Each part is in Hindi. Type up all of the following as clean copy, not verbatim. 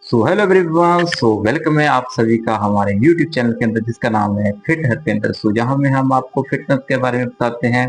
So hello everyone, so welcome है आप सभी का हमारे यूट्यूब चैनल के अंदर जिसका नाम है फिट हरपेंटर। सो जहां में हम आपको फिटनेस के बारे में बताते हैं,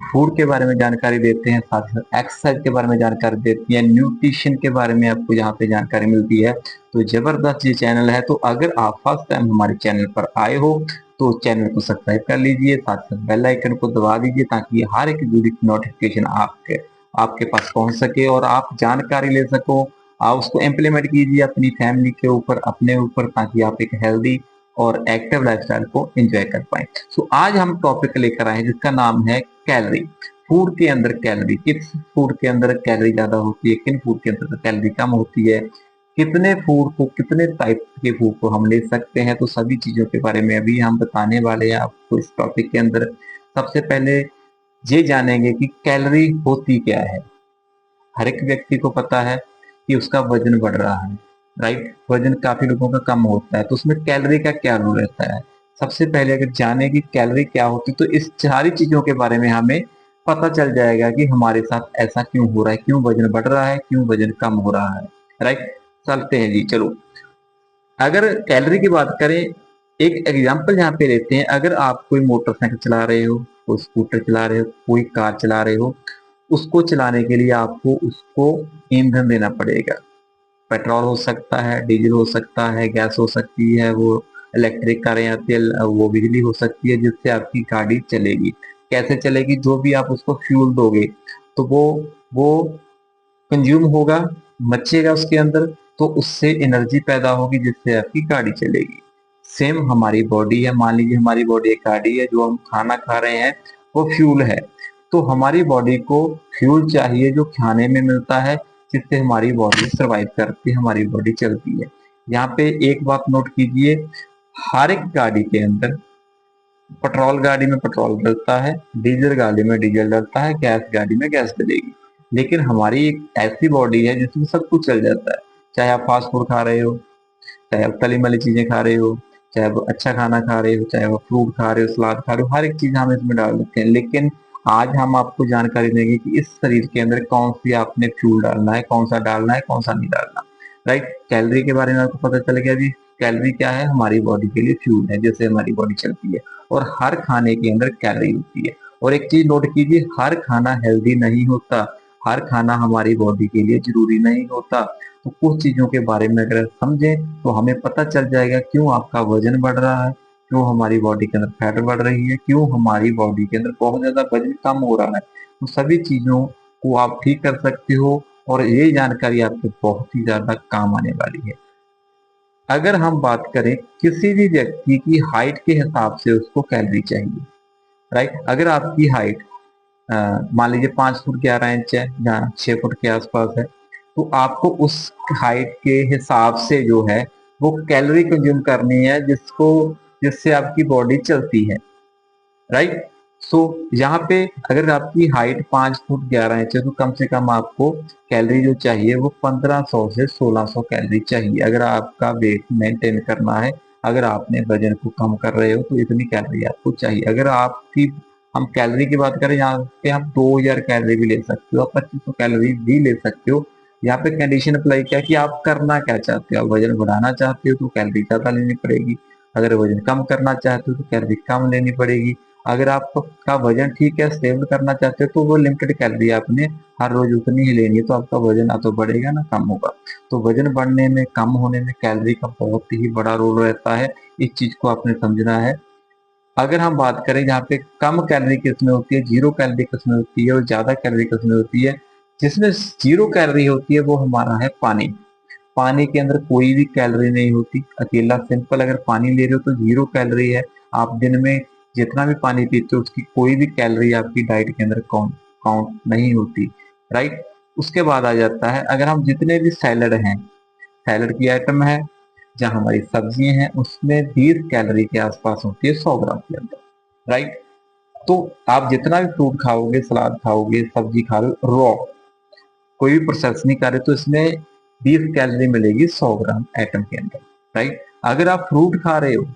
फूड के बारे में जानकारी देते हैं, साथ साथ एक्सरसाइज के बारे में जानकारी देती है, न्यूट्रिशन के बारे में आपको यहाँ पे जानकारी मिलती है। तो जबरदस्त ये चैनल है। तो अगर आप फर्स्ट टाइम हमारे चैनल पर आए हो तो चैनल को सब्सक्राइब कर लीजिए, साथ साथ बेल आइकन को दबा दीजिए ताकि हर एक वीडियो की नोटिफिकेशन आपके आपके पास पहुंच सके और आप जानकारी ले सको। आप उसको इम्प्लीमेंट कीजिए अपनी फैमिली के ऊपर, अपने ऊपर, ताकि आप एक हेल्दी और एक्टिव लाइफस्टाइल को एंजॉय कर पाए। सो आज हम टॉपिक लेकर आए हैं जिसका नाम है कैलोरी। फूड के अंदर कैलोरी, किस फूड के अंदर कैलोरी ज्यादा होती है, किन फूड के अंदर कैलोरी कम होती है, कितने फूड को, कितने टाइप के फूड को हम ले सकते हैं। तो सभी चीजों के बारे में अभी हम बताने वाले हैं आपको इस टॉपिक के अंदर। सबसे पहले ये जानेंगे कि कैलोरी होती क्या है। हर एक व्यक्ति को पता है कि उसका वजन बढ़ रहा है, राइट। वजन काफी लोगों का कम होता है, तो उसमें कैलोरी का क्या रोल रहता है। सबसे पहले अगर जाने की कैलोरी क्या होती है तो इस सारी चीजों के बारे में हमें पता चल जाएगा कि हमारे साथ ऐसा क्यों हो रहा है, क्यों वजन बढ़ रहा है, क्यों वजन कम हो रहा है, राइट। चलते हैं जी, चलो। अगर कैलोरी की बात करें, एक एग्जांपल यहाँ पे लेते हैं। अगर आप कोई मोटरसाइकिल चला रहे हो, कोई स्कूटर चला रहे हो, कोई कार चला रहे हो, उसको चलाने के लिए आपको उसको ईंधन देना पड़ेगा। पेट्रोल हो सकता है, डीजल हो सकता है, गैस हो सकती है, वो इलेक्ट्रिक कारें आती है, वो बिजली हो सकती है जिससे आपकी गाड़ी चलेगी। कैसे चलेगी? जो भी आप उसको फ्यूल दोगे तो वो कंज्यूम होगा, मचेगा उसके अंदर, तो उससे एनर्जी पैदा होगी जिससे आपकी गाड़ी चलेगी। सेम हमारी बॉडी है। मान लीजिए हमारी बॉडी एक गाड़ी है, जो हम खाना खा रहे हैं वो फ्यूल है। तो हमारी बॉडी को फ्यूल चाहिए जो खाने में मिलता है, जिससे हमारी बॉडी सर्वाइव करती है, हमारी बॉडी चलती है। यहाँ पे एक बात नोट कीजिए, हर एक गाड़ी के अंदर, पेट्रोल गाड़ी में पेट्रोल डलता है, डीजल गाड़ी में डीजल डलता है, गैस गाड़ी में गैस डलेगी। लेकिन हमारी एक ऐसी बॉडी है जिसमें सब कुछ चल जाता है। चाहे आप फास्ट फूड खा रहे हो, चाहे आप तली मली चीजें खा रहे हो, चाहे आप अच्छा खाना खा रहे हो, चाहे आप फ्रूट खा रहे हो, सलाद खा रहे हो, हर एक चीज हम इसमें डाल देते हैं। लेकिन आज हम आपको जानकारी देंगे कि इस शरीर के अंदर कौन सी आपने फ्यूल डालना है, कौन सा डालना है, कौन सा नहीं डालना, राइट। कैलोरी के बारे में आपको पता चल गया जी। कैलोरी क्या है? हमारी बॉडी के लिए फ्यूल है, जैसे हमारी बॉडी चलती है। और हर खाने के अंदर कैलोरी होती है। और एक चीज नोट कीजिए, हर खाना हेल्दी नहीं होता, हर खाना हमारी बॉडी के लिए जरूरी नहीं होता। तो कुछ चीजों के बारे में अगर समझें तो हमें पता चल जाएगा क्यों आपका वजन बढ़ रहा है, क्यों हमारी बॉडी के अंदर फैट बढ़ रही है, क्यों हमारी बॉडी के अंदर बहुत ज्यादा वजन कम हो रहा है। तो सभी चीजों को आप ठीक कर सकते हो और ये जानकारी आपके बहुत ही ज्यादा काम आने वाली है। अगर हम बात करें, किसी भी व्यक्ति की हाइट के हिसाब से उसको कैलोरी चाहिए, राइट। अगर आपकी हाइट मान लीजिए 5 फुट 11 इंच है, जहाँ 6 फुट के आसपास है, तो आपको उस हाइट के हिसाब से जो है वो कैलोरी कंज्यूम करनी है जिससे आपकी बॉडी चलती है, राइट। सो यहाँ पे अगर आपकी हाइट 5 फुट 11 इंच है तो कम से कम आपको कैलोरी जो चाहिए वो 1500 से 1600 कैलोरी चाहिए। अगर आपका वेट मेंटेन करना है, अगर आपने वजन को कम कर रहे हो तो इतनी कैलोरी आपको चाहिए। अगर आपकी हम कैलोरी की बात करें, यहाँ पे हम 2000 कैलोरी भी ले सकते हो, आप 2500 कैलोरी भी ले सकते हो। यहाँ पे कंडीशन अप्लाई क्या कि आप करना क्या चाहते हो। आप वजन बढ़ाना चाहते हो तो कैलोरी ज्यादा लेनी पड़ेगी, अगर वजन कम करना चाहते हो तो कैलोरी कम लेनी पड़ेगी। अगर आपका वजन ठीक है, स्टेबल करना चाहते हो, तो वो लिमिटेड कैलोरी आपने हर रोज उतनी ही लेनी है, तो आपका वजन ना तो बढ़ेगा ना कम होगा। तो वजन बढ़ने में, कम होने में कैलोरी का बहुत ही बड़ा रोल रहता है। इस चीज को आपने समझना है। अगर हम बात करें जहाँ पे कम कैलोरी किसमें होती है, जीरो कैलोरी किसमें होती है और ज्यादा कैलोरी किसमें होती है, जिसमें जीरो कैलोरी होती है वो हमारा है पानी। पानी के अंदर कोई भी कैलोरी नहीं होती। अकेला सिंपल अगर पानी ले रहे हो तो जीरो कैलोरी है। आप दिन में जितना भी पानी पीते हो उसकी कोई भी कैलोरी आपकी डाइट के अंदर काउंट काउंट नहीं होती, राइट। उसके बाद आ जाता है, अगर हम जितने भी सैलड हैं, सैलड की आइटम है, जहाँ हमारी सब्जियां हैं, उसमें 20 कैलोरी के आसपास होती है 100 ग्राम के अंदर, राइट। तो आप जितना भी फ्रूट खाओगे, सलाद खाओगे, सब्जी खा रहे हो रॉ, कोई भी प्रोसेस नहीं कर रहे, तो इसमें 20 कैलोरी मिलेगी 100 ग्राम आइटम के अंदर, राइट। अगर आप फ्रूट खा रहे हो,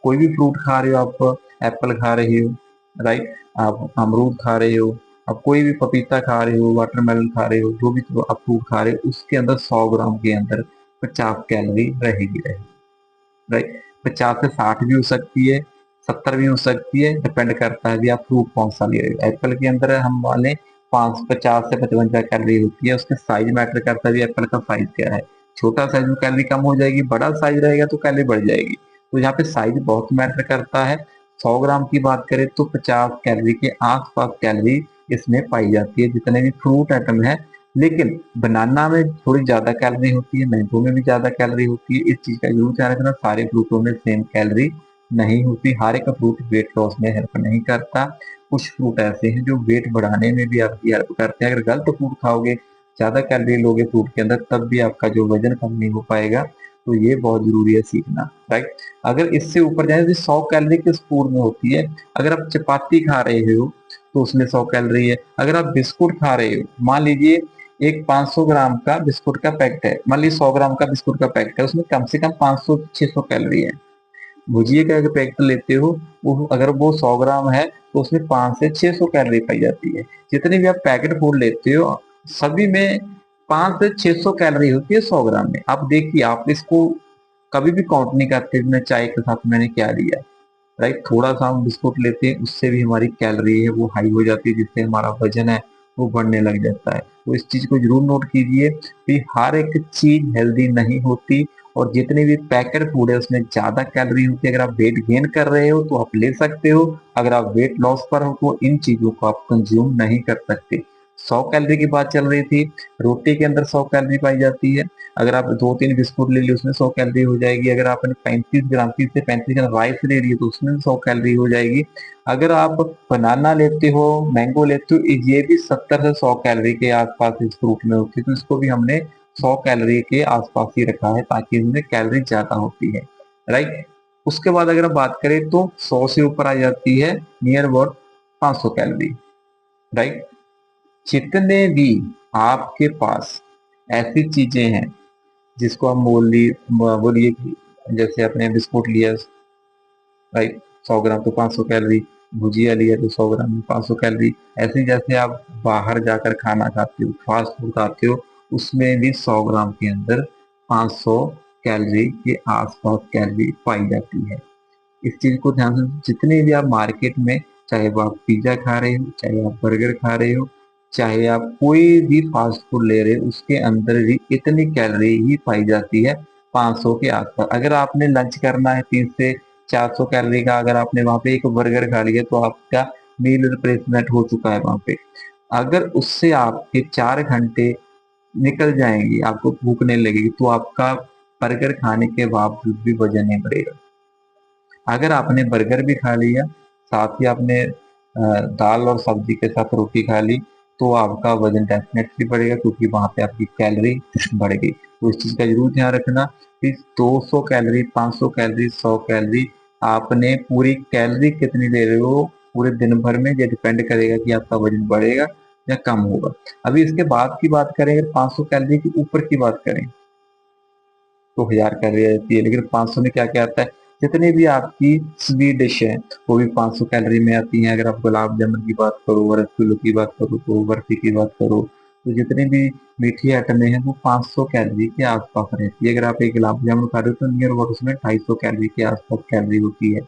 कोई भी फ्रूट खा रहे हो, आप एप्पल खा रहे हो, राइट, आप अमरूद खा रहे हो, आप कोई भी पपीता खा रहे हो, वाटरमेलन खा रहे हो, जो भी आप फ्रूट खा रहे हो, उसके अंदर 100 ग्राम के अंदर 50 कैलोरी रहेगी। राइट, 50 से 60 भी हो सकती है, 70 भी हो सकती है, डिपेंड करता है भी आप फ्रूट कौन सा ले रहे हो। एप्पल के अंदर हम वाले 550 से 55 कैलोरी होती है, उसके साइज मैटर करता है भी एप्पल का साइज क्या है। छोटा साइज में कैलोरी कम हो जाएगी, बड़ा साइज रहेगा तो कैलोरी बढ़ जाएगी। तो यहाँ पे साइज बहुत मैटर करता है। 100 ग्राम की बात करें तो 50 कैलोरी के आसपास कैलोरी इसमें पाई जाती है, जितने भी फ्रूट आइटम है। लेकिन बनाना में थोड़ी ज्यादा कैलोरी होती है, मैंगो में भी ज्यादा कैलोरी होती है। इस चीज का जरूर ध्यान रखना, सारे फ्रूटों में सेम कैलोरी नहीं होती। हर एक फ्रूट वेट लॉस में हेल्प नहीं करता। कुछ फ्रूट ऐसे हैं जो वेट बढ़ाने में भी आपकी हेल्प करते हैं। अगर गलत फ्रूट खाओगे, ज्यादा कैलोरी लोगे फ्रूट के अंदर, तब भी आपका जो वजन कम नहीं हो पाएगा। तो ये बहुत जरूरी है सीखना। राइट, अगर इससे ऊपर जाए तो 100 कैलोरी किस फूड में होती है। अगर आप चपाती खा रहे हो तो उसमें 100 कैलोरी है। अगर आप बिस्कुट खा रहे हो, मान लीजिए एक 500 ग्राम का बिस्कुट का पैकेट है, मान लीजिए 100 ग्राम का बिस्कुट का पैकेट है, उसमें कम से कम 500 600 कैलोरी है। भुजिए का अगर पैकेट लेते हो, वो अगर वो 100 ग्राम है तो उसमें 5 से 600 कैलोरी पाई जाती है। जितने भी आप पैकेट फूड लेते हो, सभी में 5 से 600 कैलोरी होती है 100 ग्राम में। आप देखिए, आप इसको कभी भी काउंट नहीं करते मैं चाय के साथ मैंने क्या लिया। राइट, थोड़ा सा हम बिस्कुट लेते हैं, उससे भी हमारी कैलोरी है वो हाई हो जाती है, जिससे हमारा वजन है वो बढ़ने लग जाता है। तो इस चीज को जरूर नोट कीजिए कि हर एक चीज हेल्दी नहीं होती, और जितने भी पैकेट फूड है उसमें ज्यादा कैलोरी होती है। अगर आप वेट गेन कर रहे हो तो आप ले सकते हो, अगर आप वेट लॉस पर हो तो इन चीजों को आप कंज्यूम नहीं कर सकते। 100 कैलोरी की बात चल रही थी, रोटी के अंदर 100 कैलोरी पाई जाती है। अगर आप 2-3 बिस्कुट ले लिए उसमें 100 कैलोरी हो जाएगी। अगर आपने 35 ग्राम 30 से 35 ग्राम राइस ले लिए तो उसमें 100 कैलोरी हो जाएगी। अगर आप बनाना लेते हो, मैंगो लेते हो, ये भी 70 से 100 कैलोरी के आसपास इस फ्रूट में होती है। तो इसको भी हमने 100 कैलोरी के आसपास ही रखा है, ताकि इसमें कैलोरी ज्यादा होती है। राइट, उसके बाद अगर आप बात करें तो 100 से ऊपर आ जाती है नियर अबाउट 500 कैलोरी। राइट, जितने भी आपके पास ऐसी चीजें हैं जिसको हम बोलिए कि जैसे आपने बिस्कुट लिया, राइट, 100 ग्राम तो 500 कैलोरी। भुजिया लिया तो 100 ग्राम में 500 कैलोरी। ऐसे ही जैसे आप बाहर जाकर खाना खाते हो, फास्ट फूड खाते हो, उसमें भी 100 ग्राम के अंदर 500 कैलोरी के आसपास कैलोरी पाई जाती है। इस चीज को ध्यान से, जितने भी आप मार्केट में, चाहे वो आप पिज्जा खा रहे हो, चाहे आप बर्गर खा रहे हो, चाहे आप कोई भी फास्ट फूड ले रहे हो, उसके अंदर भी इतनी कैलोरी ही पाई जाती है 500 के आसपास। अगर आपने लंच करना है 3 से 400 कैलोरी का, अगर आपने वहां पे एक बर्गर खा लिया तो आपका मील रिप्लेसमेंट हो चुका है वहां पे। अगर उससे आपके 4 घंटे निकल जाएंगे, आपको भूख नहीं लगेगी, तो आपका बर्गर खाने के बावजूद भी वजन नहीं बढ़ेगा। अगर आपने बर्गर भी खा लिया, साथ ही आपने दाल और सब्जी के साथ रोटी खा ली, तो आपका वजन डेफिनेटली बढ़ेगा, क्योंकि वहां पे आपकी कैलोरी बढ़ गई। तो इस चीज का जरूर ध्यान रखना कि 200 कैलोरी, 500 कैलोरी, 100 कैलोरी, आपने पूरी कैलोरी कितनी ले रहे हो पूरे दिन भर में, ये डिपेंड करेगा कि आपका वजन बढ़ेगा या कम होगा। अभी इसके बाद की बात करें, अगर 500 कैलोरी के ऊपर की बात करें तो 1000 कैलोरी आ जाती है। लेकिन 500 में क्या क्या आता है, जितनी भी आपकी स्वीट डिश है वो भी 500 कैलोरी में आती है। अगर आप गुलाब जामुन की बात करो, रसगुल्ले की बात करो, तो बर्फी की बात करो, तो जितनी भी मीठी आइटमें हैं वो 500 कैलोरी के आसपास रहती है। अगर आप एक गुलाब जामुन खा रहे हो तो नियर अबाउट उसमें 250 कैलोरी के आसपास कैलोरी होती है।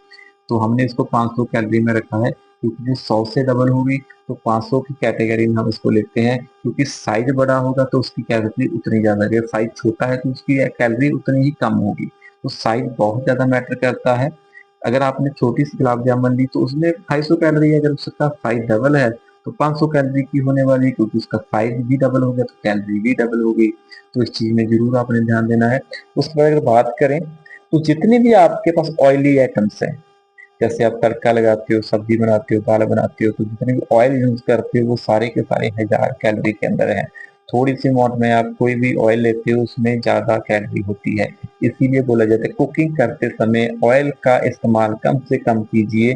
तो हमने इसको 500 कैलोरी में रखा है, क्योंकि जो 100 से डबल होगी तो 500 की कैटेगरी में हम इसको लेते हैं। क्योंकि साइज बड़ा होगा तो उसकी कैलोरी उतनी ज्यादा रहेगी, साइज छोटा है तो उसकी कैलोरी उतनी ही कम होगी। तो साइज बहुत ज्यादा मैटर करता है। अगर आपने छोटी सी गुलाब जामुन ली तो उसमें 250 कैलोरी है, अगर उसका साइज डबल है तो 500 कैलोरी की होने वाली है, क्योंकि उसका साइज भी डबल हो गया तो कैलोरी भी डबल होगी। तो इस चीज में जरूर आपने ध्यान देना है। उसके बाद अगर बात करें तो जितने भी आपके पास ऑयली आइटम्स हैं, जैसे आप तड़का लगाते हो, सब्जी बनाते हो, दाल बनाते हो, तो जितने भी ऑयल यूज करते हो वो सारे के सारे 1000 कैलोरी के अंदर है। थोड़ी सी अमाउंट में आप कोई भी ऑयल लेते हो उसमें ज्यादा कैलोरी होती है। इसीलिए बोला जाता है कुकिंग करते समय ऑयल का इस्तेमाल कम से कम कीजिए,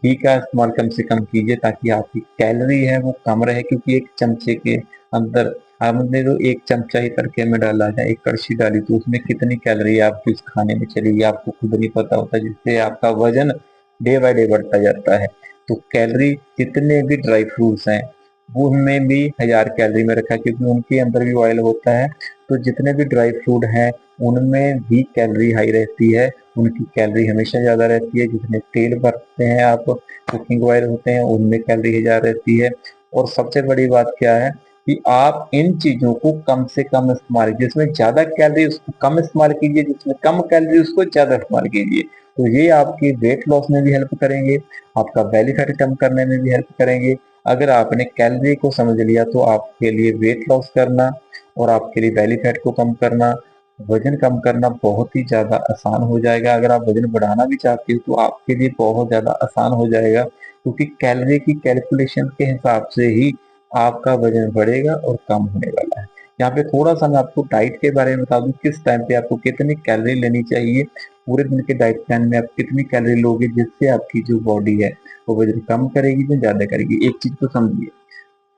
घी का इस्तेमाल कम से कम कीजिए, ताकि आपकी कैलोरी है वो कम रहे। क्योंकि एक चमचे के अंदर हमने तो एक चमचा ही तड़के में डाला है, एक कड़छी डाली, तो उसमें कितनी कैलोरी आपकी उस खाने में चलेगी आपको खुद नहीं पता होता, जिससे आपका वजन डे बाय डे बढ़ता जाता है। तो कैलोरी, जितने भी ड्राई फ्रूट्स हैं, वो उनमें भी 1000 कैलोरी में रखा है, क्योंकि उनके अंदर भी ऑयल होता है। तो जितने भी ड्राई फ्रूट हैं उनमें भी कैलोरी हाई रहती है, उनकी कैलोरी हमेशा ज्यादा रहती है। जितने तेल बरतते हैं आप, कुकिंग ऑयल होते हैं, उनमें कैलोरी ज्यादा रहती है। और सबसे बड़ी बात क्या है कि आप इन चीजों को कम से कम इस्तेमाल, जिसमें ज्यादा कैलोरी उसको कम इस्तेमाल कीजिए, जिसमें कम कैलोरी उसको ज्यादा इस्तेमाल कीजिए। तो ये आपकी वेट लॉस में भी हेल्प करेंगे, आपका बेली फैट कम करने में भी हेल्प करेंगे। अगर आपने कैलोरी को समझ लिया तो आपके लिए वेट लॉस करना और आपके लिए बेली फैट को कम करना, वजन कम करना बहुत ही ज्यादा आसान हो जाएगा। अगर आप वजन बढ़ाना भी चाहते हो तो आपके लिए बहुत ज्यादा आसान हो जाएगा, क्योंकि कैलोरी की कैलकुलेशन के हिसाब से ही आपका वजन बढ़ेगा और कम होने वाला है। यहाँ पे थोड़ा सा मैं आपको डाइट के बारे में बता दूं, किस टाइम पे आपको कितनी कैलोरी लेनी चाहिए। पूरे दिन के डाइट प्लान में आप कितनी कैलोरी लोगे जिससे आपकी जो बॉडी है वो वजन कम करेगी या ज्यादा करेगी। एक चीज को समझिए,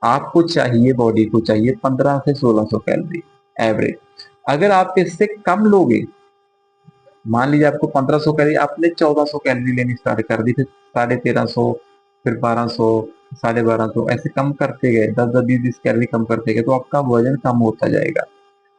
आपको चाहिए, बॉडी को चाहिए 1500 से 1600 कैलोरी एवरेज। अगर आप इससे कम लोगे, मान लीजिए आपको 1500 कैलोरी, आपने 1400 कैलोरी लेनी स्टार्ट कर दी, फिर 1350, फिर 1200, 1250, ऐसे कम करते गए, 10-10, 20-20 कैलोरी कम करते गए, तो आपका वजन कम होता जाएगा।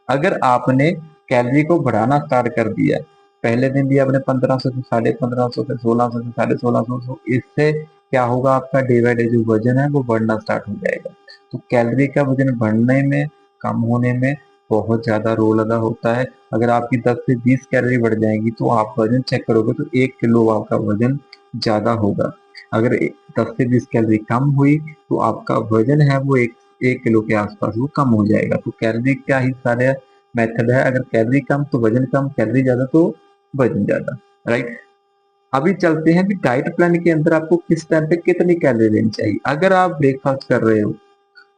अगर आपने कैलोरी को बढ़ाना स्टार्ट कर दिया, पहले दिन भी आपने 1500 से 1550, फिर 1600 से 1650, तो इससे क्या होगा, आपका डे बाय डे जो वजन है वो बढ़ना स्टार्ट हो जाएगा। तो कैलोरी का वजन बढ़ने में, कम होने में बहुत ज्यादा रोल अदा होता है। अगर आपकी 10 से 20 कैलोरी बढ़ जाएगी तो आप वजन चेक करोगे तो 1 किलो आपका वजन ज्यादा होगा। अगर 10 से 20 कैलोरी कम हुई तो आपका वजन है वो 1 किलो के आसपास वो कम हो जाएगा। तो कैलोरी का ही सारे मेथड है, अगर कैलोरी कम तो वजन कम, कैलोरी ज्यादा तो वजन ज्यादा, राइट। अभी चलते हैं कि डाइट प्लान के अंदर आपको किस टाइम पे कितनी कैलोरी लेनी चाहिए। अगर आप ब्रेकफास्ट कर रहे हो,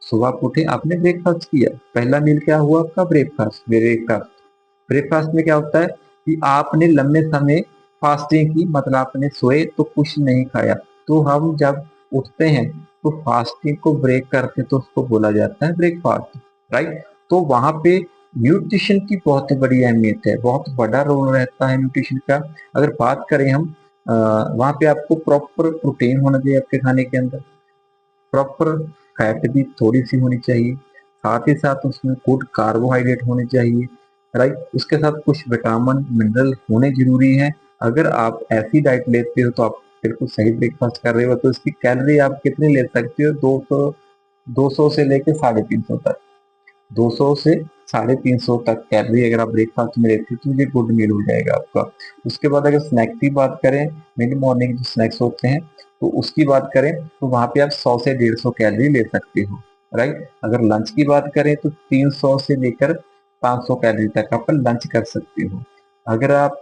सुबह आप उठे, आपने ब्रेकफास्ट किया, पहला मील क्या हुआ आपका, ब्रेकफास्ट। ब्रेकफास्ट ब्रेकफास्ट में क्या होता है कि आपने लंबे समय फास्टिंग की, मतलब आपने सोए तो कुछ नहीं खाया। तो हम जब उठते हैं तो फास्टिंग को ब्रेक करते तो उसको बोला जाता है ब्रेकफास्ट, राइट। तो वहां पे न्यूट्रिशन की बहुत बड़ी अहमियत है, बहुत बड़ा रोल रहता है न्यूट्रिशन का। अगर बात करें हम, वहां पे आपको प्रॉपर प्रोटीन होना चाहिए आपके खाने के अंदर, प्रॉपर फैट भी थोड़ी सी होनी चाहिए, साथ ही साथ उसमें गुड कार्बोहाइड्रेट होने चाहिए, राइट। उसके साथ कुछ विटामिन मिनरल होने जरूरी है। अगर आप ऐसी डाइट लेते हो तो आप बिल्कुल सही ब्रेकफास्ट कर रहे हो। तो इसकी कैलोरी आप कितनी ले सकते हो, 200 से लेके 350 तक, 200 से 350 तक कैलोरी अगर आप ब्रेकफास्ट में लेते हो तो ये गुड मील हो जाएगा आपका। उसके बाद अगर स्नैक्स की बात करें, मिड मॉर्निंग जो स्नैक्स होते हैं तो उसकी बात करें तो वहां पे आप 100 से 150 कैलोरी ले सकते हो, राइट। अगर लंच की बात करें तो 300 से लेकर 500 कैलोरी तक आप लंच कर सकते हो। अगर आप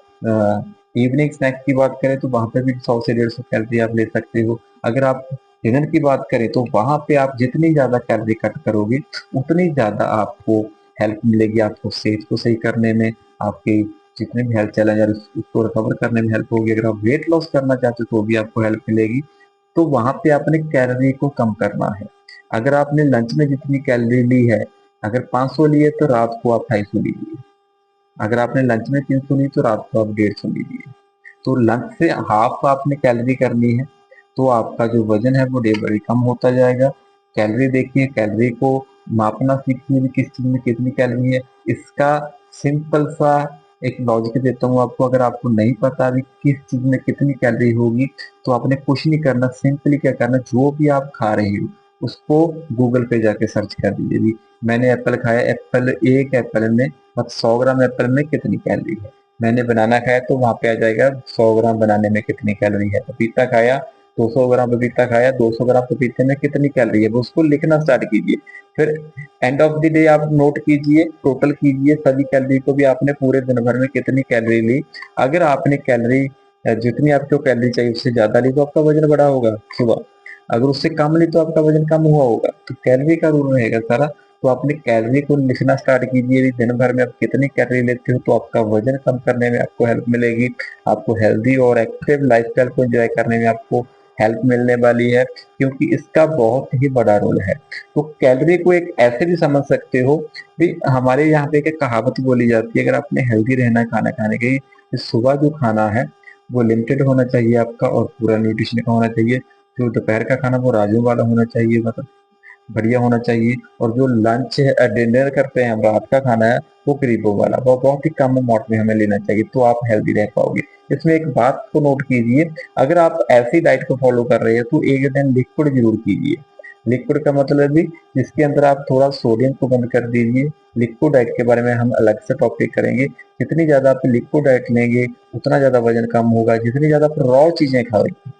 इवनिंग स्नैक्स की बात करें तो वहां पे भी 100 से 150 कैलोरी आप ले सकते हो। अगर आप डिनर की बात करें तो वहां पे आप जितनी ज्यादा कैलोरी कट करोगे उतनी ज्यादा आपको हेल्प मिलेगी, आपको सेहत को सही करने में, आपके जितने भी हेल्थ चैलेंज है उसको रिकवर करने में हेल्प होगी। अगर आप वेट लॉस करना चाहते हो तो भी आपको हेल्प मिलेगी। तो वहां पे आपने कैलोरी को कम करना है। अगर आपने लंच में जितनी कैलोरी ली है, अगर 500 लिए तो रात को आप 250 लीजिए। अगर आपने लंच में 300 ली तो रात को आप 150 लीजिए। तो लंच से हाफ आपने कैलोरी करनी है, तो आपका जो वजन है वो डे बाई कम होता जाएगा। कैलोरी देखिए, कैलोरी को मापना सीखिए भी किस चीज में कितनी कैलोरी है। इसका सिंपल सा एक लॉजिक देता हूँ आपको, अगर आपको नहीं पता भी किस चीज में कितनी कैलोरी होगी तो आपने कुछ नहीं करना, सिंपली क्या करना, जो भी आप खा रहे हो उसको गूगल पे जाके सर्च कर दीजिए भी, मैंने एप्पल खाया, एप्पल, एक एप्पल में मतलब 100 ग्राम एप्पल में कितनी कैलोरी है। मैंने बनाना खाया तो वहां पे आ जाएगा 100 ग्राम बनाने में कितनी कैलोरी है। पपीता खाया, 200 ग्राम पपीता खाया, 200 ग्राम पपीते में कितनी कैलोरी है वो उसको लिखना स्टार्ट कीजिए। फिर एंड ऑफ द डे आप नोट कीजिए, टोटल कीजिए सभी कैलोरी को भी, आपने पूरे दिन भर में कितनी कैलोरी ली। अगर आपने कैलोरी, जितनी आपको कैलोरी चाहिए उससे ज्यादा ली तो आपका वजन बढ़ा होगा सुबह, अगर उससे कम ली तो आपका वजन कम हुआ होगा। तो कैलोरी का रूल रहेगा सारा। तो आपने कैलोरी को लिखना स्टार्ट कीजिए, दिन भर में आप कितनी कैलोरी लेते हो, तो आपका वजन कम करने में आपको हेल्प मिलेगी, आपको हेल्दी और एक्टिव लाइफस्टाइल को एंजॉय करने में आपको हेल्प मिलने वाली है, क्योंकि इसका बहुत ही बड़ा रोल है। तो कैलोरी को एक ऐसे भी समझ सकते हो भी, हमारे यहाँ पे एक कहावत बोली जाती है, अगर आपने हेल्दी रहना है खाना खाने के, सुबह जो खाना है वो लिमिटेड होना चाहिए आपका और पूरा न्यूट्रिशन का होना चाहिए। जो दोपहर का खाना वो राजू वाला होना चाहिए, मतलब बढ़िया होना चाहिए। और जो लंच है डिनर करते हैं हम, रात का खाना है, वो करीबों वाला, वो बहुत ही कम अमाउंट में हमें लेना चाहिए, तो आप हेल्दी रह पाओगे। इसमें एक बात को नोट कीजिए, अगर आप ऐसी डाइट को फॉलो कर रहे हैं तो एक दिन लिक्विड जरूर कीजिए। लिक्विड का मतलब भी जिसके अंदर आप थोड़ा सोडियम को बंद कर दीजिए। लिक्विड डाइट के बारे में हम अलग से टॉपिक करेंगे। जितनी ज्यादा आप लिक्विड डाइट लेंगे उतना ज्यादा वजन कम होगा। जितनी ज्यादा आप रॉ चीजें खाओगे,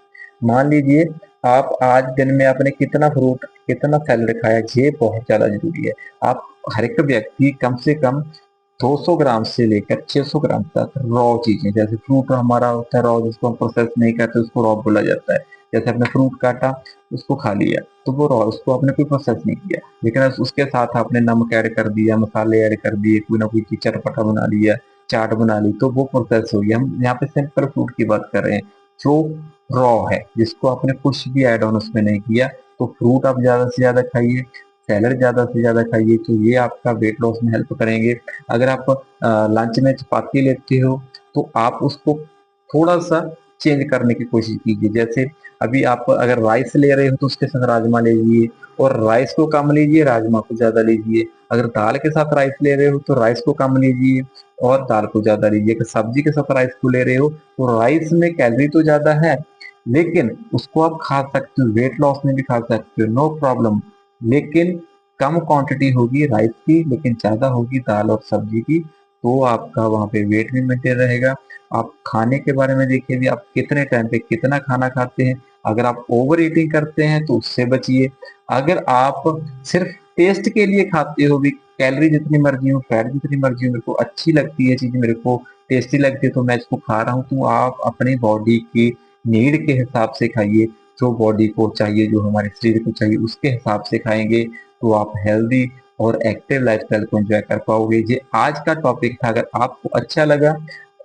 मान लीजिए आप आज दिन में आपने कितना फ्रूट, कितना सैलड खाया, ये बहुत ज्यादा जरूरी है। आप हर एक व्यक्ति कम से कम 200 ग्राम से लेकर 600 ग्राम तक रॉ चीजें, जैसे फ्रूट हमारा होता है रॉ, जिसको हम प्रोसेस नहीं करते उसको रॉ बोला जाता है। जैसे आपने फ्रूट काटा, उसको खा लिया, तो वो रॉ, उसको आपने कोई प्रोसेस नहीं किया, लेकिन उसके साथ आपने नमक ऐड कर दिया, मसाले ऐड कर दिए, कोई ना कोई चीज चटपटा बना लिया, चाट बना ली, तो वो प्रोसेस हो गया। हम यहाँ पे सिंपल फ्रूट की बात कर रहे हैं जो रॉ है, जिसको आपने कुछ भी ऐड ऑन उसमें नहीं किया। तो फ्रूट आप ज्यादा से ज्यादा खाइए, सैलड ज्यादा से ज्यादा खाइए, तो ये आपका वेट लॉस में हेल्प करेंगे। अगर आप लंच में चपाती लेते हो तो आप उसको थोड़ा सा चेंज करने की कोशिश कीजिए। जैसे अभी आप अगर राइस ले रहे हो तो उसके साथ राजमा लीजिए, और राइस को कम लीजिए, राजमा को ज्यादा लीजिए। अगर दाल के साथ राइस ले रहे हो तो राइस को कम लीजिए और दाल को ज्यादा लीजिए। अगर सब्जी के साथ राइस को ले रहे हो तो राइस में कैलोरी तो ज्यादा है, लेकिन उसको आप खा सकते हो, वेट लॉस में भी खा सकते हो, नो प्रॉब्लम। लेकिन कम क्वांटिटी होगी राइस की, लेकिन ज्यादा होगी दाल और सब्जी की, तो आपका वहां पे वेट भी मेंटेन रहेगा। आप खाने के बारे में देखिए भी, आप कितने टाइम पे कितना खाना खाते हैं। अगर आप ओवर ईटिंग करते हैं तो उससे बचिए। अगर आप सिर्फ टेस्ट के लिए खाते हो भी, कैलोरी जितनी मर्जी हो, फैट जितनी मर्जी हो, मेरे को अच्छी लगती है चीज, मेरे को टेस्टी लगती है तो मैं इसको खा रहा हूँ, तो आप अपनी बॉडी की नीड के हिसाब से खाइए। जो बॉडी को चाहिए, जो हमारे शरीर को चाहिए, उसके हिसाब से खाएंगे तो आप हेल्दी और एक्टिव लाइफस्टाइल को एंजॉय कर पाओगे। ये आज का टॉपिक था। अगर आपको अच्छा लगा,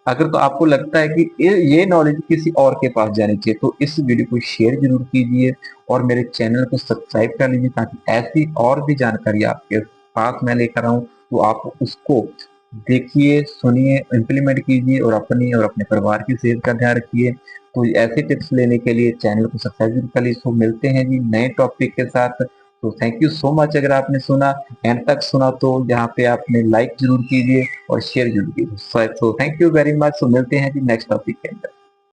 अगर तो आपको लगता है कि ये नॉलेज किसी और के पास जानी चाहिए, तो इस वीडियो को शेयर जरूर कीजिए और मेरे चैनल को सब्सक्राइब कर लीजिए, ताकि ऐसी और भी जानकारी आपके पास मैं लेकर आऊं, तो आप उसको देखिए, सुनिए, इम्प्लीमेंट कीजिए और अपनी और अपने परिवार की सेहत का ध्यान रखिए। तो ऐसे टिप्स लेने के लिए चैनल को सब्सक्राइब जरूर कर लीजिए। तो मिलते हैं जी नए टॉपिक के साथ। तो थैंक यू सो मच, अगर आपने सुना, एंड तक सुना, तो यहाँ पे आपने लाइक जरूर कीजिए और शेयर जरूर कीजिए। So thank you very much. तो मिलते हैं जी नेक्स्ट टॉपिक के अंदर।